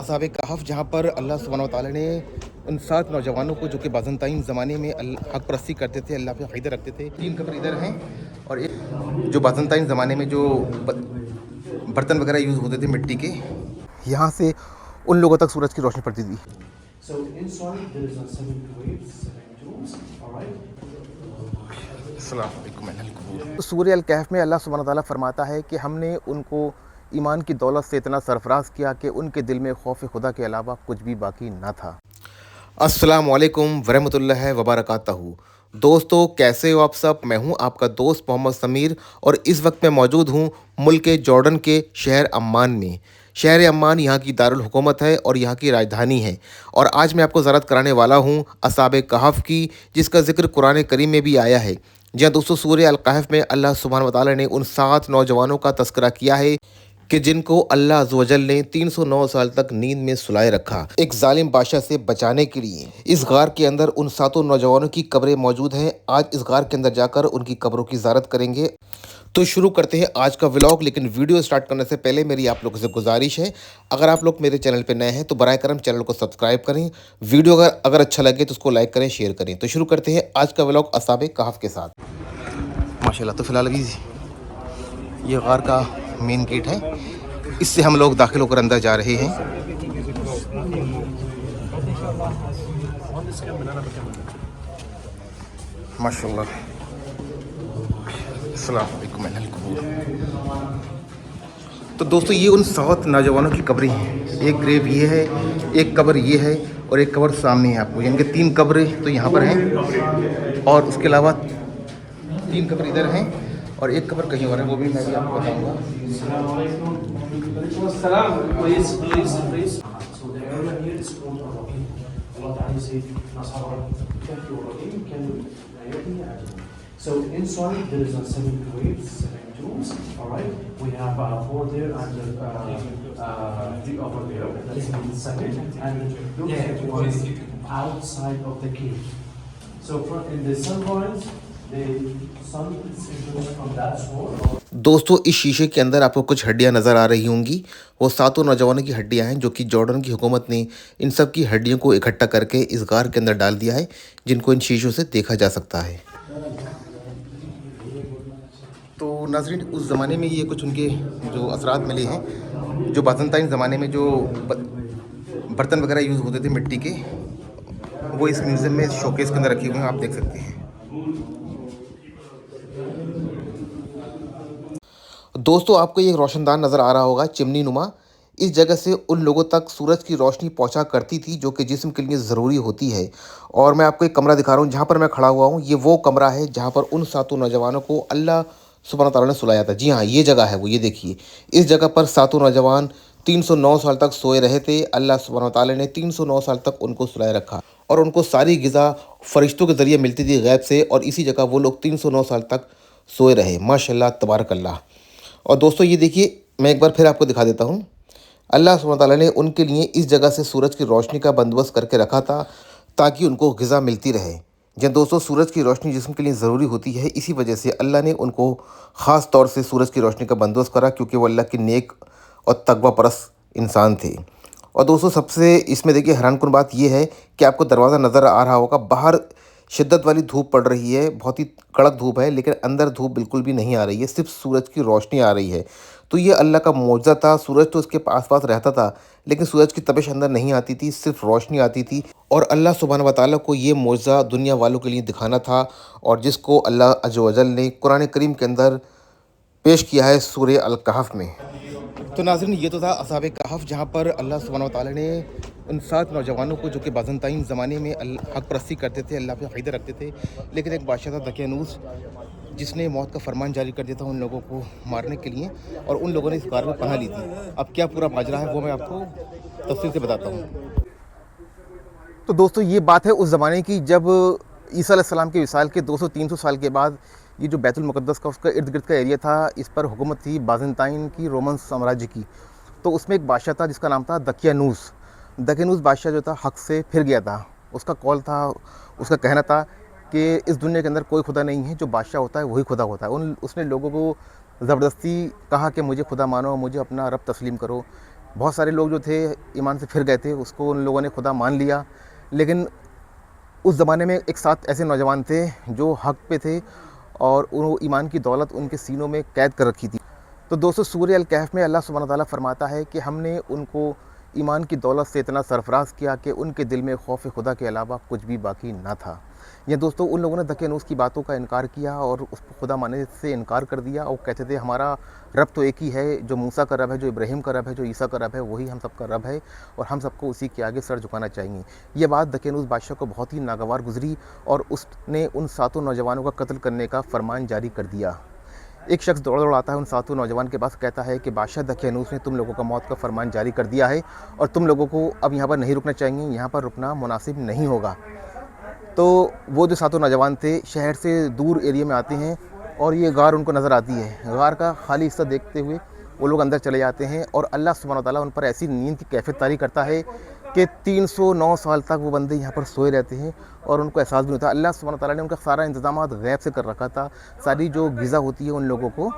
असाब कहफ़ जहाँ पर अल्लाह सुब्हानहू व तआला ने उन 7 नौजवानों को जो कि बाज़ंताइन ज़माने में हक़ परस्ती करते थे, अल्लाह पे अक़ीदा रखते थे। 3 कब्र इधर हैं और एक जो बाज़ंताइन ज़माने में जो बर्तन वग़ैरह यूज़ होते थे मिट्टी के, यहाँ से उन लोगों तक सूरज की रोशनी पड़ती थी। सूरह अल कहफ़ में अल्लाह सुब्हानहू व तआला फ़रमाता है कि हमने उनको ईमान की दौलत से इतना सरफ़राज़ किया कि उनके दिल में खौफ़ खुदा के अलावा कुछ भी बाकी ना था। अस्सलामु अलैकुम वरहमतुल्लाहि वबरकातहू। दोस्तों, कैसे हो आप सब? मैं हूं आपका दोस्त मोहम्मद समीर और इस वक्त मैं मौजूद हूं मुल्क जॉर्डन के शहर अम्मान में। शहर अम्मान यहाँ की दारुल हुकूमत है और यहाँ की राजधानी है। और आज मैं आपको ज़ियारत कराने वाला हूँ असाब कहफ़ की, जिसका ज़िक्र कुरान करीम में भी आया है। जी हाँ दोस्तों, सूरह अल कहफ़ में अल्लाह सुब्हानहू व तआला ने उन 7 नौजवानों का तज़किरा किया है कि जिनको अल्लाह अज़्ज़ व जल ने 309 साल तक नींद में सुलाए रखा, एक जालिम बादशाह से बचाने के लिए। इस गार के अंदर उन 7 नौजवानों की कब्रें मौजूद हैं। आज इस गार के अंदर जाकर उनकी कब्रों की ज़ियारत करेंगे। तो शुरू करते हैं आज का व्लॉग। लेकिन वीडियो स्टार्ट करने से पहले मेरी आप लोगों से गुजारिश है, अगर आप लोग मेरे चैनल पर नए हैं तो बराए करम चैनल को सब्सक्राइब करें। वीडियो अगर अच्छा लगे तो उसको लाइक करें, शेयर करें। तो शुरू करते हैं आज का व्लॉग असाब कहफ़ के साथ। माशाल्लाह। तो फ़िलहाल अभी ये गार का मेन गेट है, इससे हम लोग दाखिल होकर अंदर जा रहे हैं। माशाल्लाह। अस्सलाम वालेकुम। तो दोस्तों, ये उन 7 नौजवानों की कब्रें हैं। एक ग्रेव ये है, एक कब्र ये है और एक कब्र सामने है आपको, यानी कि 3 कब्रें तो यहाँ पर हैं और उसके अलावा 3 कब्र इधर हैं और एक कब्र कहीं और है, वो भी मैं भी आपको बताऊँगा। So inside there is 7 graves, 7 tombs. All right, we have 4 there and 3 over there. That's the second, and those one outside of the cave. So in the sunrise, the sun is introduced from that source. दोस्तों, इस शीशे के अंदर आपको कुछ हड्डियां नज़र आ रही होंगी। वो 7 नौजवानों की हड्डियां हैं जो कि जॉर्डन की हुकूमत ने इन सब की हड्डियों को इकट्ठा करके इस गार के अंदर डाल दिया है, जिनको इन शीशों से देखा जा सकता है। तो नाज़रीन, उस ज़माने में ये कुछ उनके जो असरात मिले हैं, जो बाज़ंताइन ज़माने में जो बर्तन वगैरह यूज़ होते थे मिट्टी के, वो इस म्यूज़ियम में शोकेस के अंदर रखे हुए हैं, आप देख सकते हैं। दोस्तों, आपको ये रोशनदान नज़र आ रहा होगा, चिमनी नुमा। इस जगह से उन लोगों तक सूरज की रोशनी पहुंचा करती थी जो कि जिस्म के लिए ज़रूरी होती है। और मैं आपको एक कमरा दिखा रहा हूँ जहाँ पर मैं खड़ा हुआ हूँ। ये वो कमरा है जहाँ पर उन 7 नौजवानों को अल्लाह सुब्हानहू व तआला ने सुलाया था। जी हाँ, ये जगह है वो, ये देखिए। इस जगह पर 7 नौजवान 309 साल तक सोए रहे थे। अल्लाह सुब्हानहू व तआला ने 309 साल तक उनको सुलाए रखा और उनको सारी ग़िज़ा फ़रिश्तों के ज़रिए मिलती थी गैब से, और इसी जगह वो लोग 309 साल तक सोए रहे। माशाअल्लाह, तबारक अल्लाह। और दोस्तों, ये देखिए, मैं एक बार फिर आपको दिखा देता हूँ। अल्लाह सुब्हानहू व तआला ने उनके लिए इस जगह से सूरज की रोशनी का बंदोबस्त करके रखा था ताकि उनको ग़िज़ा मिलती रहे। जब दोस्तों, सूरज की रोशनी जिस्म के लिए ज़रूरी होती है, इसी वजह से अल्लाह ने उनको ख़ास तौर से सूरज की रोशनी का बंदोबस्त करा, क्योंकि वो अल्लाह के नेक और तक़वा परस्त इंसान थे। और दोस्तों, सबसे इसमें देखिए हैरानकुन बात यह है कि आपको दरवाज़ा नज़र आ रहा होगा, बाहर शिद्दत वाली धूप पड़ रही है, बहुत ही कड़क धूप है, लेकिन अंदर धूप बिल्कुल भी नहीं आ रही है, सिर्फ सूरज की रोशनी आ रही है। तो ये अल्लाह का मौजज़ा था। सूरज तो उसके आस-पास रहता था, लेकिन सूरज की तपिश अंदर नहीं आती थी, सिर्फ रोशनी आती थी। और अल्लाह सुब्हानहू व तआला को ये मौजज़ा दुनिया वालों के लिए दिखाना था, और जिसको अल्लाह अज़्ज़ व जल ने कुरान करीम के अंदर पेश किया है सूरह अल कहफ़ में। तो नाज़रीन, ये तो था असाब कहफ़, जहाँ पर अल्लाह सुब्हानहू व तआला ने उन 7 नौजवानों को जो कि बाज़ंताइन ज़माने में हक़ परस्ती करते थे, अल्लाह पे अक़ीदा रखते थे, लेकिन एक बादशाह था दकियानूस, जिसने मौत का फरमान जारी कर दिया था उन लोगों को मारने के लिए, और उन लोगों ने इस गार में पनाह ली थी। अब क्या पूरा माजरा है वो मैं आपको तफ़सील से बताता हूँ। तो दोस्तों, ये बात है उस ज़माने की जब ईसा अलैहिस्सलाम के विसाल के 200-300 साल के बाद ये जो बैतुल मुक़द्दस का उसका इर्द-गिर्द का एरिया था, इस पर हुकूमत थी बाज़ंताइन की, रोमन साम्राज्य की। तो उसमें एक बादशाह था जिसका नाम था दकियानूस। दकियानूस बादशाह जो था हक़ से फिर गया था। उसका कौल था, उसका कहना था कि इस दुनिया के अंदर कोई खुदा नहीं है, जो बादशाह होता है वही खुदा होता है। उसने लोगों को ज़बरदस्ती कहा कि मुझे खुदा मानो, मुझे अपना रब तस्लीम करो, बहुत सारे लोग जो थे ईमान से फिर गए थे, उसको उन लोगों ने खुदा मान लिया। लेकिन उस ज़माने में एक साथ ऐसे नौजवान थे जो हक़ पे थे और वो ईमान की दौलत उनके सीनों में कैद कर रखी थी। तो दोस्तों, सूरह अल कहफ़ में अल्लाह सुब्हानहू व तआला फ़रमाता है कि हमने उनको ईमान की दौलत से इतना सरफ़राज़ किया कि उनके दिल में खौफ़ खुदा के अलावा कुछ भी बाकी ना था। या दोस्तों, उन लोगों ने दकियानूस की बातों का इनकार किया और उसको खुदा मानने से इनकार कर दिया और कहते थे हमारा रब तो एक ही है, जो मूसा का रब है, जो इब्राहीम का रब है, जो ईसा का रब है, वही हम सबका रब है और हम सबको उसी के आगे सर झुकाना चाहिए। ये बात दकियानूस बादशाह को बहुत ही नागवार गुजरी और उसने उन 7 नौजवानों का कत्ल करने का फरमान जारी कर दिया। एक शख्स दौड़ आता है उन 7 नौजवान के पास, कहता है कि बादशाह दकियानूस ने तुम लोगों का मौत का फरमान जारी कर दिया है और तुम लोगों को अब यहाँ पर नहीं रुकना चाहिए, यहाँ पर रुकना मुनासिब नहीं होगा। तो वो जो 7 नौजवान थे शहर से दूर एरिया में आते हैं और ये गार उनको नज़र आती है। गार का खाली हिस्सा देखते हुए वो लोग अंदर चले जाते हैं और अल्लाह सुब्हानहू व तआला उन पर ऐसी नींद की कैफियत तारी करता है कि 309 साल तक वो बंदे यहाँ पर सोए रहते हैं और उनको एहसास भी नहीं होता। अल्लाह सुब्हानहू व तआला ने उनका सारा इंतज़ामात गैब से कर रखा था। सारी जो ग़िज़ा होती है उन लोगों को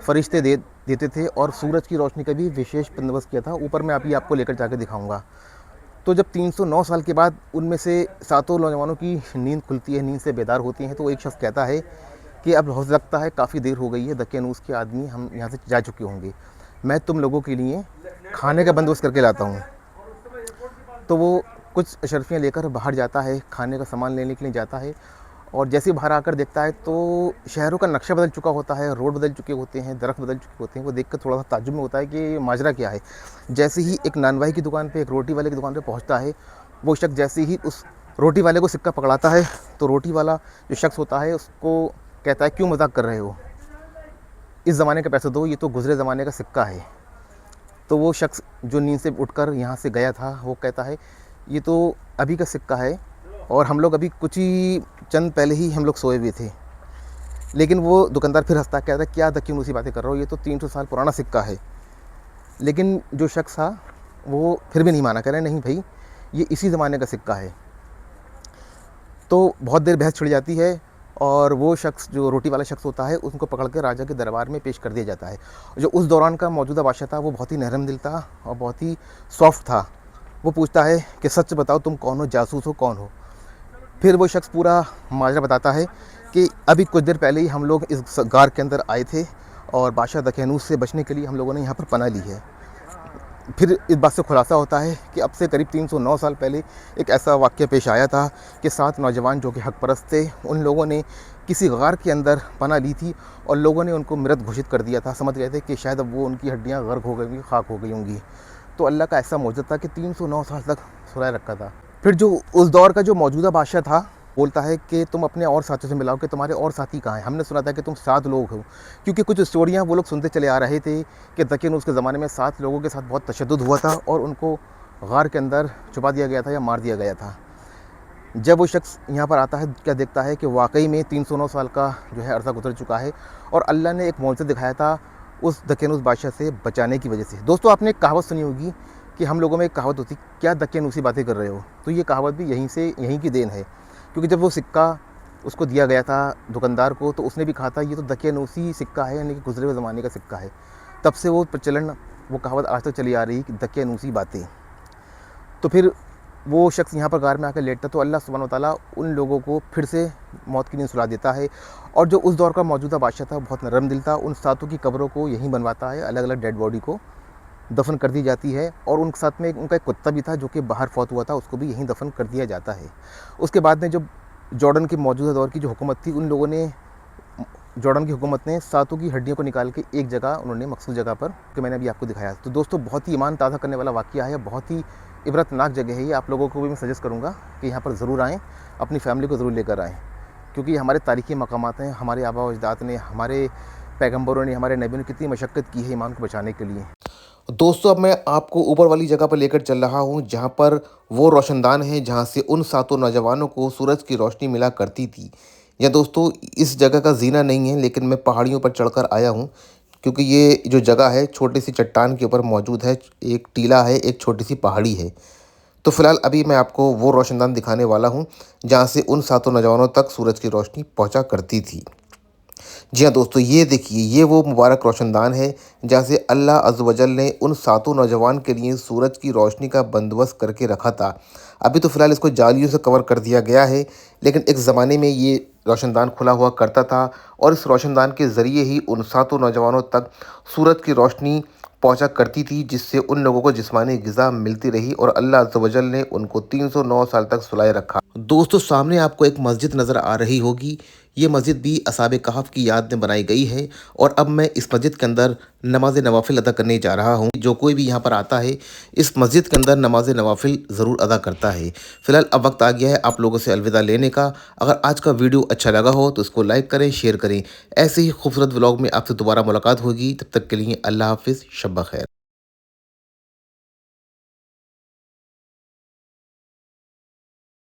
फ़रिश्ते देते थे और सूरज की रोशनी का भी विशेष बंदोबस्त किया था। ऊपर मैं अभी आपको लेकर जाके दिखाऊँगा। तो जब 309 साल के बाद उनमें से 7 नौजवानों की नींद खुलती है, नींद से बेदार होती हैं, तो एक शख्स कहता है कि अब हो सकता है काफ़ी देर हो गई है, दकियानूस के आदमी हम यहाँ से जा चुके होंगे, मैं तुम लोगों के लिए खाने का बंदोबस्त करके लाता हूँ। तो वो कुछ अशरफियाँ लेकर बाहर जाता है, खाने का सामान लेने के लिए जाता है और जैसे ही बाहर आकर देखता है तो शहरों का नक्शा बदल चुका होता है, रोड बदल चुके होते हैं, दरख्त बदल चुके होते हैं। वो देखकर थोड़ा-सा ताज्जुब में होता है कि माजरा क्या है। जैसे ही एक नानवाई की दुकान पे, एक रोटी वाले की दुकान पे पहुँचता है, वो शख्स जैसे ही उस रोटी वाले को सिक्का पकड़ाता है, तो रोटी वाला जो शख्स होता है उसको कहता है, क्यों मज़ाक कर रहे हो? इस ज़माने का पैसा दो, ये तो गुज़रे ज़माने का सिक्का है। तो वो शख्स जो नींद से उठकर यहाँ से गया था, वो कहता है, ये तो अभी का सिक्का है और हम लोग अभी कुछ ही चंद पहले ही हम लोग सोए हुए थे। लेकिन वो दुकानदार फिर हँसता, कहता है, क्या दकियानूसी बातें कर रहे हो, ये तो 300 साल पुराना सिक्का है। लेकिन जो शख्स था वो फिर भी नहीं माना, कह रहे नहीं भाई, ये इसी ज़माने का सिक्का है। तो बहुत देर बहस छिड़ जाती है और वो शख्स जो रोटी वाला शख्स होता है उसको पकड़ के राजा के दरबार में पेश कर दिया जाता है। जो उस दौरान का मौजूदा बादशाह था वो बहुत ही नरम दिल था और बहुत ही सॉफ्ट था। वो पूछता है कि सच बताओ, तुम कौन हो, जासूस हो, कौन हो? फिर वो शख्स पूरा माजरा बताता है कि अभी कुछ देर पहले ही हम लोग इस गार के अंदर आए थे और बादशाह दकियानूस से बचने के लिए हम लोगों ने यहाँ पर पनाह ली है। फिर इस बात से खुलासा होता है कि अब से करीब 309 साल पहले एक ऐसा वाक़या पेश आया था कि 7 नौजवान जो कि हक़ परस्त थे, उन लोगों ने किसी गार के अंदर पनाह ली थी और लोगों ने उनको मृत घोषित कर दिया था। समझ गए थे कि शायद अब वो उनकी हड्डियाँ गर्क हो गई होंगी, खाक हो गई होंगी। तो अल्लाह का ऐसा मौजूद था कि 309 साल तक सुलाए रखा था। फिर जो उस दौर का जो मौजूदा बादशाह था बोलता है कि तुम अपने और साथियों से मिलाओ कि तुम्हारे और साथी कहाँ हैं? हमने सुना था कि तुम 7 लोग हो। क्योंकि कुछ स्टोरियाँ वो लोग सुनते चले आ रहे थे कि दकियानूस के ज़माने में 7 लोगों के साथ बहुत तशद्दुद हुआ था और उनको गार के अंदर छुपा दिया गया था या मार दिया गया था। जब वो शख्स यहाँ पर आता है, क्या देखता है कि वाकई में 309 साल का जो है अरसा गुजर चुका है और अल्लाह ने एक मौजज़ा दिखाया था उस दकियानूस बादशाह से बचाने की वजह से। दोस्तों, आपने एक कहावत सुनी होगी कि हम लोगों में एक कहावत होती, क्या दकियानूसी बातें कर रहे हो? तो ये कहावत भी यहीं की देन है। क्योंकि जब वो सिक्का उसको दिया गया था दुकानदार को, तो उसने भी कहा था ये तो दकियानूसी सिक्का है, यानी कि गुजरे हुए ज़माने का सिक्का है। तब से वो प्रचलन, वो कहावत आज तक चली आ रही है कि दकियानूसी बातें। तो फिर वो शख्स यहाँ पर गार में आकर लेटता तो अल्लाह सुब्हानहू व तआला उन लोगों को फिर से मौत की नींद सुला देता है और जो उस दौर का मौजूदा बादशाह था बहुत नरम दिल था। उन 7 की कब्रों को यहीं बनवाता है, अलग अलग डेड बॉडी को दफन कर दी जाती है और उनके साथ में उनका एक कुत्ता भी था जो कि बाहर फौत हुआ था, उसको भी यहीं दफन कर दिया जाता है। उसके बाद में जो जॉर्डन के मौजूदा दौर की जो हुकूमत थी, उन लोगों ने, जॉर्डन की हुकूमत ने 7 की हड्डियों को निकाल के एक जगह उन्होंने मखसूस जगह पर, कि मैंने अभी आपको दिखाया। तो दोस्तों, बहुत ही ईमान ताज़ा करने वाला वाक़या है, बहुत ही इबरतनाक जगह है ये। आप लोगों को भी मैं सजेस्ट करूँगा कि यहाँ पर ज़रूर आएँ, अपनी फैमिली को ज़रूर लेकर आएँ, क्योंकि ये हमारे तारीख़ी मकामात हैं। हमारे आबा व अजदाद ने, हमारे पैगम्बरों ने, हमारे नबियों ने कितनी मशक्क़त की है ईमान को बचाने के लिए। दोस्तों, अब मैं आपको ऊपर वाली जगह पर लेकर चल रहा हूँ जहाँ पर वो रोशनदान है जहाँ से उन 7 नौजवानों को सूरज की रोशनी मिला करती थी। या दोस्तों, इस जगह का ज़ीना नहीं है, लेकिन मैं पहाड़ियों पर चढ़कर आया हूँ क्योंकि ये जो जगह है छोटी सी चट्टान के ऊपर मौजूद है। एक टीला है, एक छोटी सी पहाड़ी है। तो फ़िलहाल अभी मैं आपको वो रोशनदान दिखाने वाला हूँ जहाँ से उन 7 नौजवानों तक सूरज की रोशनी पहुँचा करती थी। जी हाँ दोस्तों, ये देखिए ये वो मुबारक रोशनदान है जहाँ से अल्लाह अज़्ज़ व जल ने उन सातों नौजवान के लिए सूरज की रोशनी का बंदोबस्त करके रखा था। अभी तो फ़िलहाल इसको जालियों से कवर कर दिया गया है, लेकिन एक ज़माने में ये रोशनदान खुला हुआ करता था और इस रोशनदान के ज़रिए ही उन सातों नौजवानों तक सूरज की रोशनी पहुँचा करती थी, जिससे उन लोगों को जिस्मानी ग़िज़ा मिलती रही और अल्लाह अज़्ज़ व जल ने उनको 309 साल तक सुलाए रखा। दोस्तों सामने आपको एक मस्जिद नज़र आ रही होगी। ये मस्जिद भी असहाबे कहफ की याद में बनाई गई है और अब मैं इस मस्जिद के अंदर नमाज़ नवाफ़िल अदा करने जा रहा हूँ। जो कोई भी यहाँ पर आता है, इस मस्जिद के अंदर नमाज़ नवाफ़िल ज़रूर अदा करता है। फ़िलहाल अब वक्त आ गया है आप लोगों से अलविदा लेने का। अगर आज का वीडियो अच्छा लगा हो तो इसको लाइक करें, शेयर करें। ऐसे ही खूबसूरत व्लॉग में आपसे दोबारा मुलाकात होगी। तब तक के लिए अल्लाह हाफ़िज़, शब ब खैर।